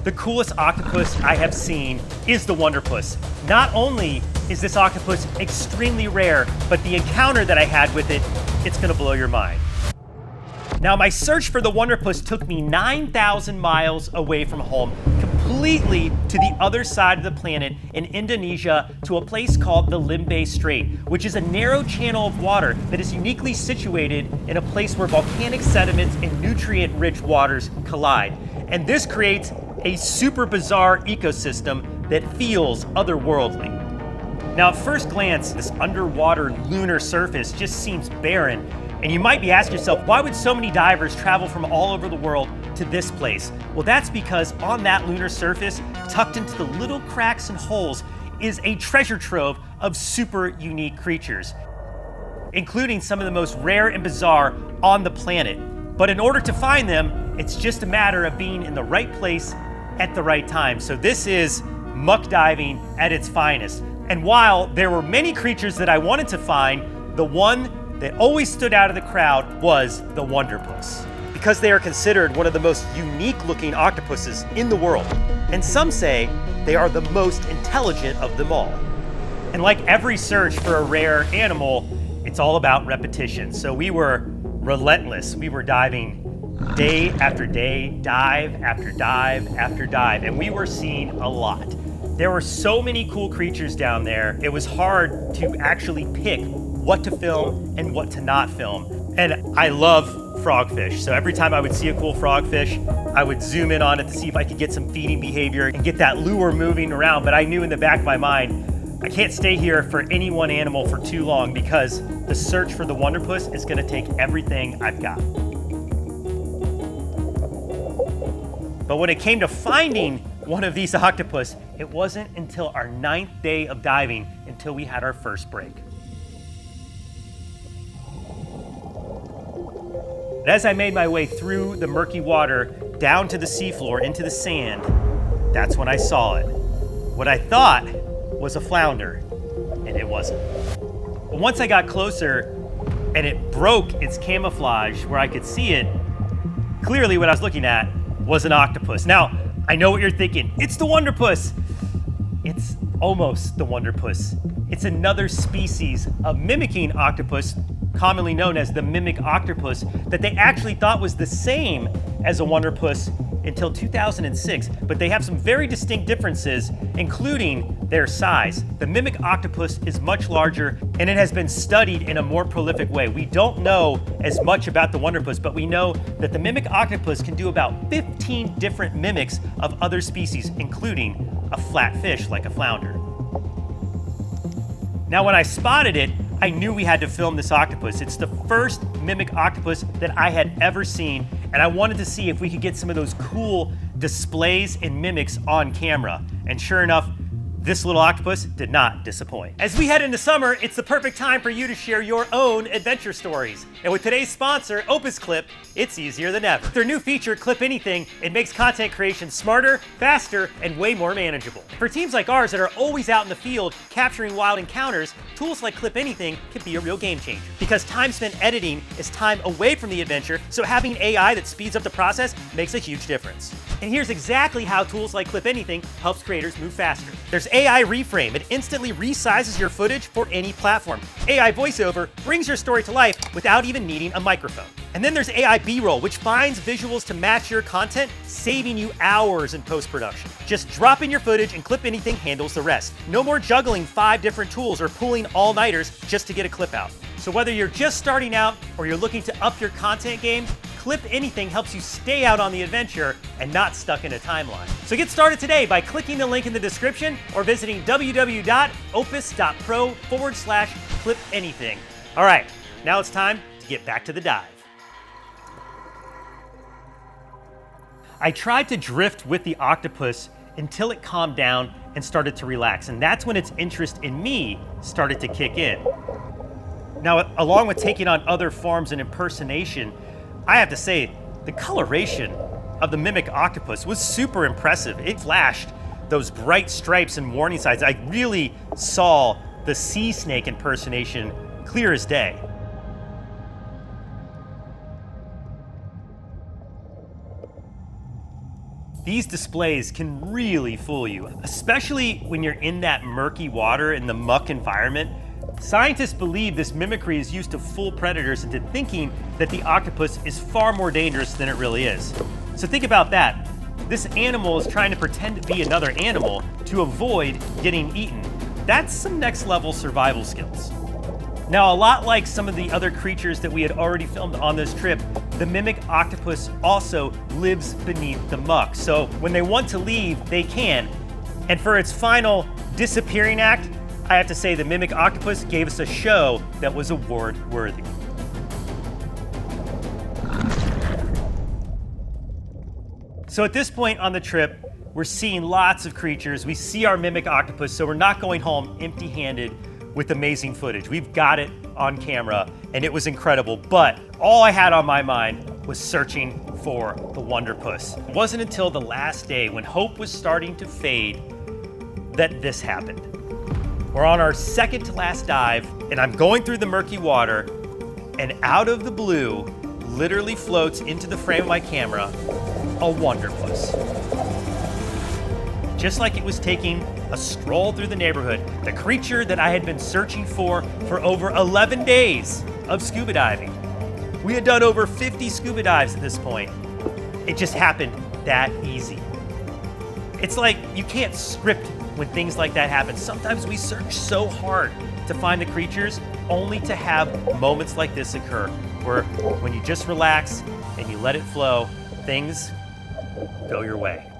The coolest octopus I have seen is the Wonderpus. Not only is this octopus extremely rare, but the encounter that I had with it, it's gonna blow your mind. Now, my search for the Wonderpus took me 9,000 miles away from home, completely to the other side of the planet in Indonesia, to a place called the Limbe Strait, which is a narrow channel of water that is uniquely situated in a place where volcanic sediments and nutrient-rich waters collide. And this creates a super bizarre ecosystem that feels otherworldly. Now, at first glance, this underwater lunar surface just seems barren. And you might be asking yourself, why would so many divers travel from all over the world to this place? Well, that's because on that lunar surface, tucked into the little cracks and holes, is a treasure trove of super unique creatures, including some of the most rare and bizarre on the planet. But in order to find them, it's just a matter of being in the right place at the right time. So this is muck diving at its finest. And while there were many creatures that I wanted to find, the one that always stood out of the crowd was the Wonderpus, because they are considered one of the most unique looking octopuses in the world. And some say they are the most intelligent of them all. And like every search for a rare animal, it's all about repetition. So we were relentless. We were diving day after day, dive after dive after dive, and we were seeing a lot. There were so many cool creatures down there, it was hard to actually pick what to film and what to not film. And I love frogfish, so every time I would see a cool frogfish, I would zoom in on it to see if I could get some feeding behavior and get that lure moving around. But I knew in the back of my mind, I can't stay here for any one animal for too long, because the search for the Wonderpus is gonna take everything I've got. But when it came to finding one of these octopus, it wasn't until our 9th day of diving until we had our first break. But as I made my way through the murky water, down to the seafloor, into the sand, that's when I saw it. What I thought was a flounder, and it wasn't. But once I got closer, and it broke its camouflage where I could see it, clearly what I was looking at was an octopus. Now, I know what you're thinking. It's the Wonderpus. It's almost the Wonderpus. It's another species of mimicking octopus, commonly known as the mimic octopus, that they actually thought was the same as a Wonderpus until 2006, but they have some very distinct differences, including their size. The mimic octopus is much larger, and it has been studied in a more prolific way. We don't know as much about the Wonderpus, but we know that the mimic octopus can do about 15 different mimics of other species, including a flat fish like a flounder. Now, when I spotted it, I knew we had to film this octopus. It's the first mimic octopus that I had ever seen, and I wanted to see if we could get some of those cool displays and mimics on camera. And sure enough, this little octopus did not disappoint. As we head into summer, it's the perfect time for you to share your own adventure stories. And with today's sponsor, Opus Clip, it's easier than ever. With their new feature, Clip Anything, it makes content creation smarter, faster, and way more manageable. For teams like ours that are always out in the field capturing wild encounters, tools like Clip Anything can be a real game changer. Because time spent editing is time away from the adventure, so having AI that speeds up the process makes a huge difference. And here's exactly how tools like Clip Anything helps creators move faster. There's AI Reframe. It instantly resizes your footage for any platform. AI Voiceover brings your story to life without even needing a microphone. And then there's AI B-roll, which finds visuals to match your content, saving you hours in post-production. Just drop in your footage and Clip Anything handles the rest. No more juggling 5 different tools or pulling all-nighters just to get a clip out. So whether you're just starting out or you're looking to up your content game, Clip Anything helps you stay out on the adventure and not stuck in a timeline. So get started today by clicking the link in the description or visiting www.opus.pro/clipanything. All right, now it's time to get back to the dive. I tried to drift with the octopus until it calmed down and started to relax, and that's when its interest in me started to kick in. Now, along with taking on other forms and impersonation, I have to say, the coloration of the mimic octopus was super impressive. It flashed those bright stripes and warning signs. I really saw the sea snake impersonation clear as day. These displays can really fool you, especially when you're in that murky water in the muck environment. Scientists believe this mimicry is used to fool predators into thinking that the octopus is far more dangerous than it really is. So think about that. This animal is trying to pretend to be another animal to avoid getting eaten. That's some next level survival skills. Now, a lot like some of the other creatures that we had already filmed on this trip, the mimic octopus also lives beneath the muck. So when they want to leave, they can. And for its final disappearing act, I have to say the mimic octopus gave us a show that was award worthy. So at this point on the trip, we're seeing lots of creatures. We see our mimic octopus, so we're not going home empty-handed with amazing footage. We've got it on camera, and it was incredible, but all I had on my mind was searching for the Wonderpus. It wasn't until the last day, when hope was starting to fade, that this happened. We're on our second to last dive, and I'm going through the murky water, and out of the blue, literally floats into the frame of my camera, a Wonderpus. Just like it was taking a stroll through the neighborhood, the creature that I had been searching for over 11 days of scuba diving. We had done over 50 scuba dives at this point. It just happened that easy. It's like you can't script when things like that happen. Sometimes we search so hard to find the creatures only to have moments like this occur, where when you just relax and you let it flow, things go your way.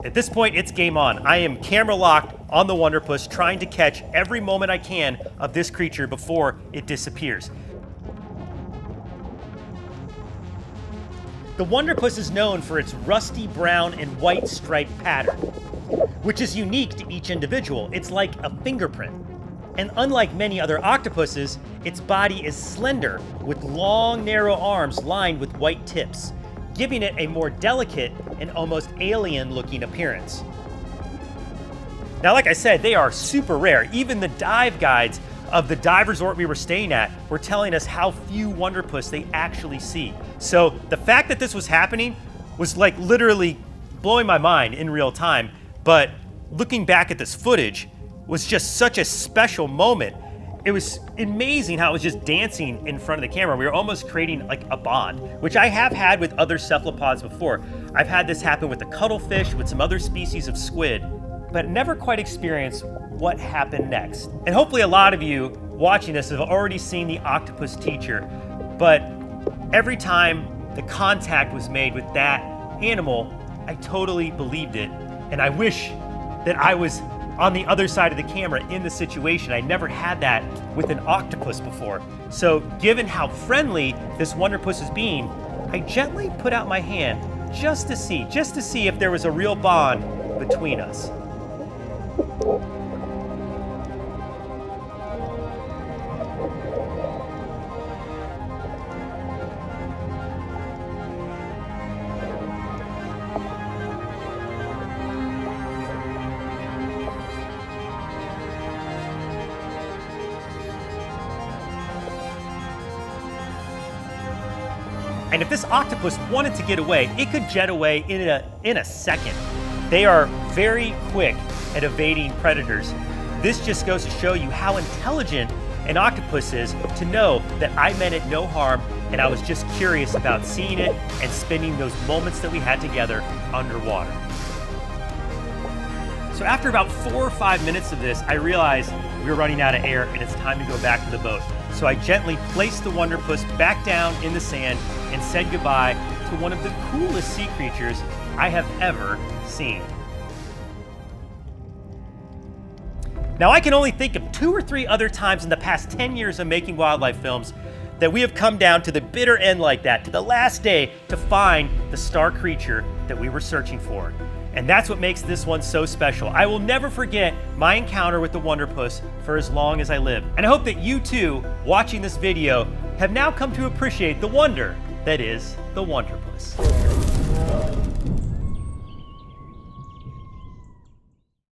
At this point, it's game on. I am camera locked on the Wonderpus, trying to catch every moment I can of this creature before it disappears. The Wonderpus is known for its rusty brown and white striped pattern, which is unique to each individual. It's like a fingerprint. And unlike many other octopuses, its body is slender with long, narrow arms lined with white tips, giving it a more delicate and almost alien-looking appearance. Now, like I said, they are super rare. Even the dive guides of the dive resort we were staying at were telling us how few Wonderpus they actually see. So the fact that this was happening was like literally blowing my mind in real time. But looking back at this footage was just such a special moment. It was amazing how it was just dancing in front of the camera. We were almost creating like a bond, which I have had with other cephalopods before. I've had this happen with the cuttlefish, with some other species of squid, but never quite experienced what happened next. And hopefully a lot of you watching this have already seen the octopus teacher, but every time the contact was made with that animal, I totally believed it. And I wish that I was on the other side of the camera in the situation. I never had that with an octopus before. So given how friendly this Wonderpus is being, I gently put out my hand just to see if there was a real bond between us. And if this octopus wanted to get away, it could jet away in a second. They are very quick at evading predators. This just goes to show you how intelligent an octopus is, to know that I meant it no harm and I was just curious about seeing it and spending those moments that we had together underwater. So after about 4 or 5 minutes of this, I realized we were running out of air and it's time to go back to the boat. So I gently placed the Wonderpus back down in the sand and said goodbye to one of the coolest sea creatures I have ever seen. Now, I can only think of 2 or 3 other times in the past 10 years of making wildlife films that we have come down to the bitter end like that, to the last day, to find the star creature that we were searching for. And that's what makes this one so special. I will never forget my encounter with the Wonderpus for as long as I live. And I hope that you too, watching this video, have now come to appreciate the wonder that is the Wonderpus.